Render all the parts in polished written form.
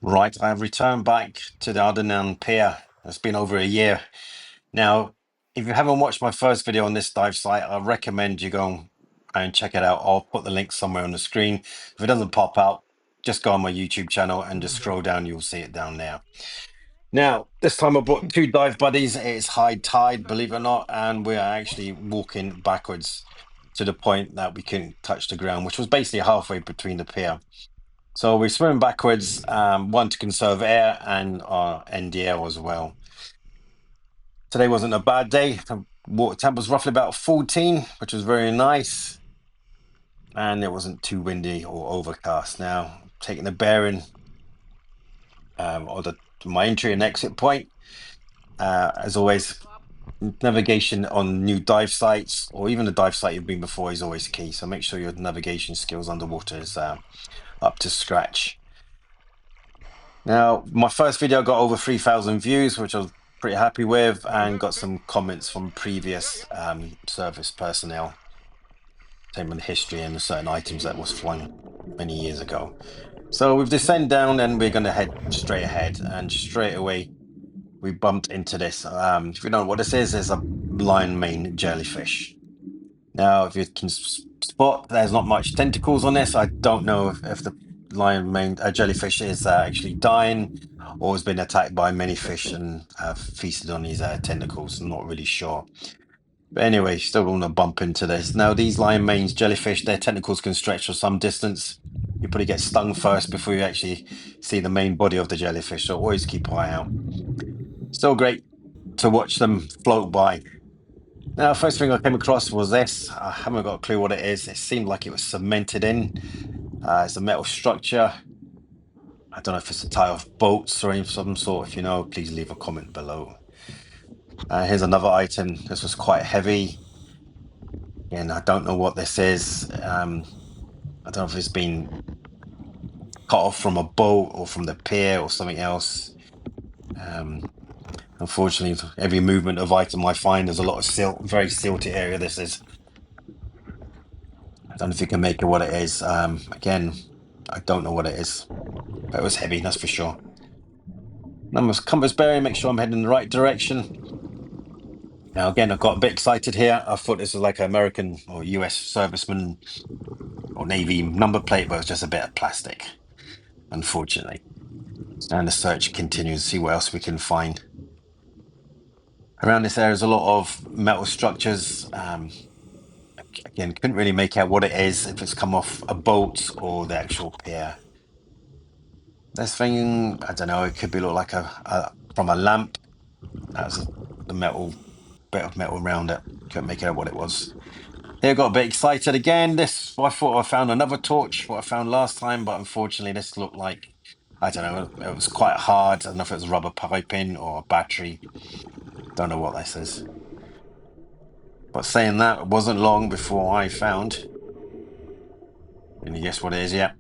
Right, I have returned back to the Ardnadam Pier. It's been over a year. Now, if you haven't watched my first video on this dive site, I recommend you go and check it out. I'll put the link somewhere on the screen. If it doesn't pop out, just go on my YouTube channel and just scroll down. You'll see it down there. Now, this time I brought two dive buddies. It's high tide, believe it or not, and we are actually walking backwards to the point that we couldn't touch the ground, which was basically halfway between the pier. So we're swimming backwards, one to conserve air and end the air as well. Today wasn't a bad day. The water temp was roughly about 14, which was very nice. And it wasn't too windy or overcast. Now, taking the bearing of my entry and exit point. As always, navigation on new dive sites or even the dive site you've been before is always key. So make sure your navigation skills underwater is up to scratch. Now, my first video got over 3,000 views, which I was pretty happy with, and got some comments from previous service personnel, telling the history and certain items that was flung many years ago. So we've descended down and we're going to head straight ahead, and straight away we bumped into this. If you don't know what this is, it's a lion mane jellyfish. Now, if you can spot, there's not much tentacles on this. I don't know if the lion mane jellyfish is actually dying or has been attacked by many fish and feasted on these tentacles. I'm not really sure. But anyway, still going to bump into this. Now, these lion mane jellyfish, their tentacles can stretch for some distance. You probably get stung first before you actually see the main body of the jellyfish. So always keep an eye out. Still great to watch them float by. Now, first thing I came across was this. I haven't got a clue what it is. It seemed like it was cemented in. It's a metal structure. I don't know if it's a tie of bolts or some sort. If you know, please leave a comment below. Here's another item. This was quite heavy. And I don't know what this is. I don't know if it's been cut off from a boat or from the pier or something else. Unfortunately, every movement of item I find, there's a lot of silt. Very silty area this is. I don't know if you can make it what it is. Again, I don't know what it is. But it was heavy, that's for sure. Numbers compass bearing, make sure I'm heading in the right direction. Now, again, I got a bit excited here. I thought this was like an American or US serviceman or Navy number plate, but it was just a bit of plastic, unfortunately. And the search continues to see what else we can find. Around this area is a lot of metal structures. Again, couldn't really make out what it is, if it's come off a boat or the actual pier. This thing, I don't know, it could be look like from a lamp. That's the metal, bit of metal around it. Couldn't make out what it was. Here, got a bit excited again. This, I thought I found another torch, what I found last time, but unfortunately this looked like, I don't know, it was quite hard. I don't know if it was rubber piping or a battery. Don't know what this is. But saying that, it wasn't long before I found, can you guess what it is yet?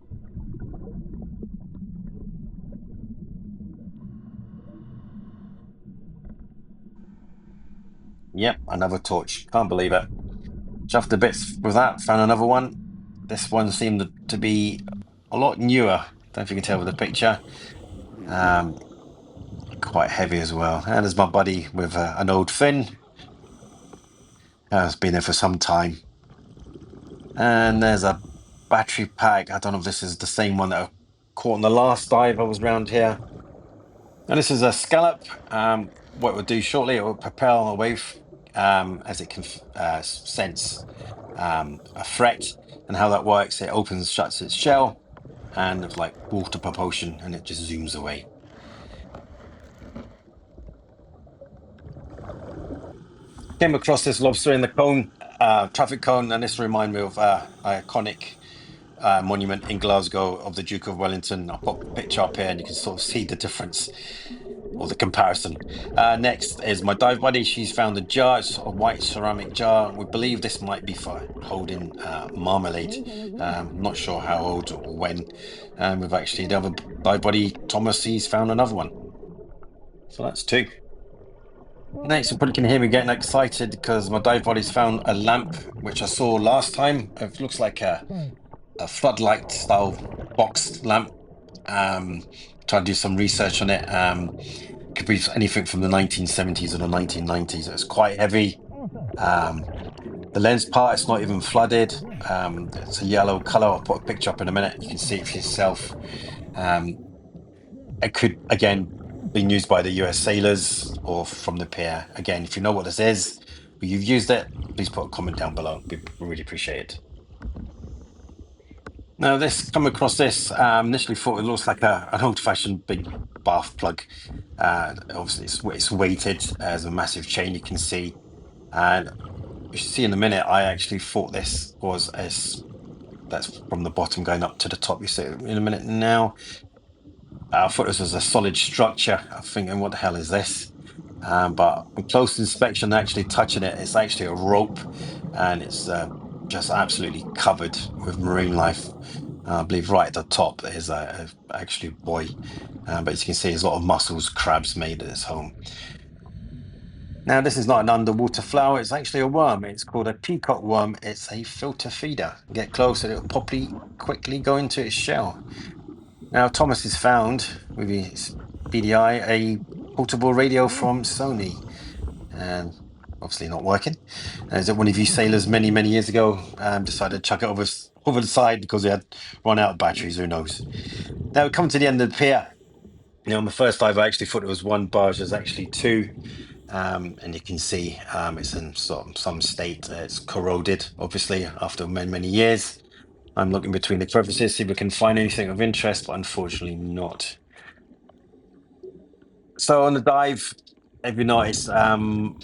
Yep, another torch. Can't believe it. Chuffed a bits with that, found another one. This one seemed to be a lot newer. Don't know if you can tell with the picture. Quite heavy as well. And there's my buddy with an old fin. It's been there for some time. And there's a battery pack. I don't know if this is the same one that I caught on the last dive I was around here. And this is a scallop. What it will do shortly, it will propel away as it can sense a threat. And how that works, it opens, shuts its shell, and it's like water propulsion, and it just zooms away. Came across this lobster in the cone, traffic cone, and this reminded me of iconic monument in Glasgow of the Duke of Wellington. I'll put a picture up here and you can sort of see the difference or the comparison. Next is my dive buddy. She's found a jar. It's a white ceramic jar. We believe this might be for holding marmalade. Not sure how old or when. We've actually, the other dive buddy, Thomas, he's found another one. So that's two. Next, you probably can hear me getting excited because my dive buddy's found a lamp, which I saw last time. It looks like a floodlight style boxed lamp. Um, Try to do some research on it. Could be anything from the 1970s or the 1990s. It's quite heavy. Um, the lens part, it's not even flooded. It's a yellow color. I'll put a picture up in a minute. You can see it for yourself. Um, it could, again, been used by the US sailors or from the pier. Again, if you know what this is, or you've used it, please put a comment down below. We really appreciate it. Now, come across this, initially thought it looks like an old-fashioned big bath plug. Obviously, it's weighted as a massive chain, you can see. And you see in a minute, I actually thought this was that's from the bottom going up to the top. You see it in a minute now. I thought this was a solid structure. I'm thinking, what the hell is this? But on close inspection, actually touching it, it's actually a rope, and it's just absolutely covered with marine life. I believe right at the top there's actually buoy, but as you can see, there's a lot of mussels, crabs made at its home. Now, this is not an underwater flower, it's actually a worm. It's called a peacock worm. It's a filter feeder. Get close and it'll quickly go into its shell. Now, Thomas has found with his PDI a portable radio from Sony, and obviously not working. As one of you sailors many years ago decided to chuck it over the side because it had run out of batteries. Who knows? Now, we come to the end of the pier. On the first dive, I actually thought it was one barge. There's actually two. And you can see it's in some state. It's corroded, obviously, after many years. I'm looking between the crevices, see if we can find anything of interest, but unfortunately not. So on the dive, if you notice, found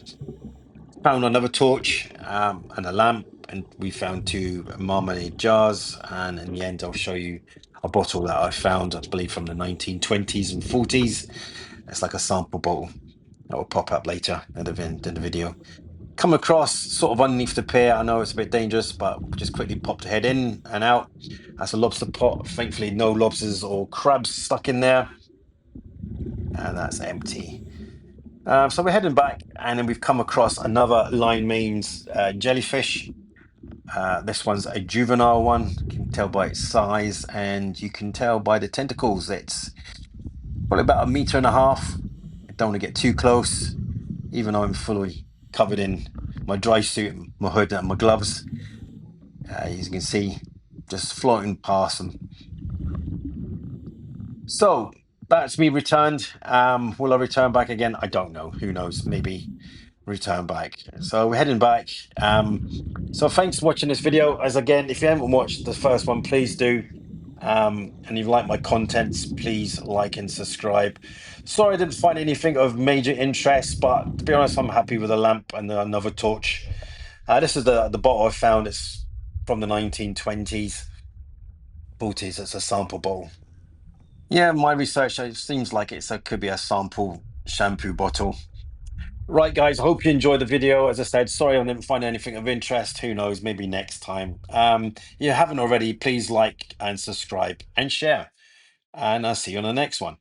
another torch and a lamp, and we found two marmalade jars. And in the end, I'll show you a bottle that I found, I believe, from the 1920s and 40s. It's like a sample bottle that will pop up later in the video. Come across sort of underneath the pier. I know it's a bit dangerous, but just quickly popped the head in and out. That's a lobster pot. Thankfully, no lobsters or crabs stuck in there. And that's empty. So we're heading back, and then we've come across another line mains jellyfish. This one's a juvenile one. You can tell by its size, and you can tell by the tentacles. It's probably about 1.5 meters. I don't want to get too close, even though I'm fully covered in my dry suit, my hood, and my gloves. As you can see, just floating past them. So that's me returned. Will I return back again? I don't know. Who knows? Maybe return back. So we're heading back. So thanks for watching this video. As again, if you haven't watched the first one, please do. And if you like my contents, please like and subscribe. Sorry I didn't find anything of major interest, but to be honest, I'm happy with a lamp and another torch. This is the bottle I found. It's from the 1920s, 40s. It's a sample bottle. Yeah, my research, it seems like could be a sample shampoo bottle. Right, guys, I hope you enjoyed the video. As I said, sorry I didn't find anything of interest. Who knows, maybe next time. If you haven't already, please like and subscribe and share. And I'll see you on the next one.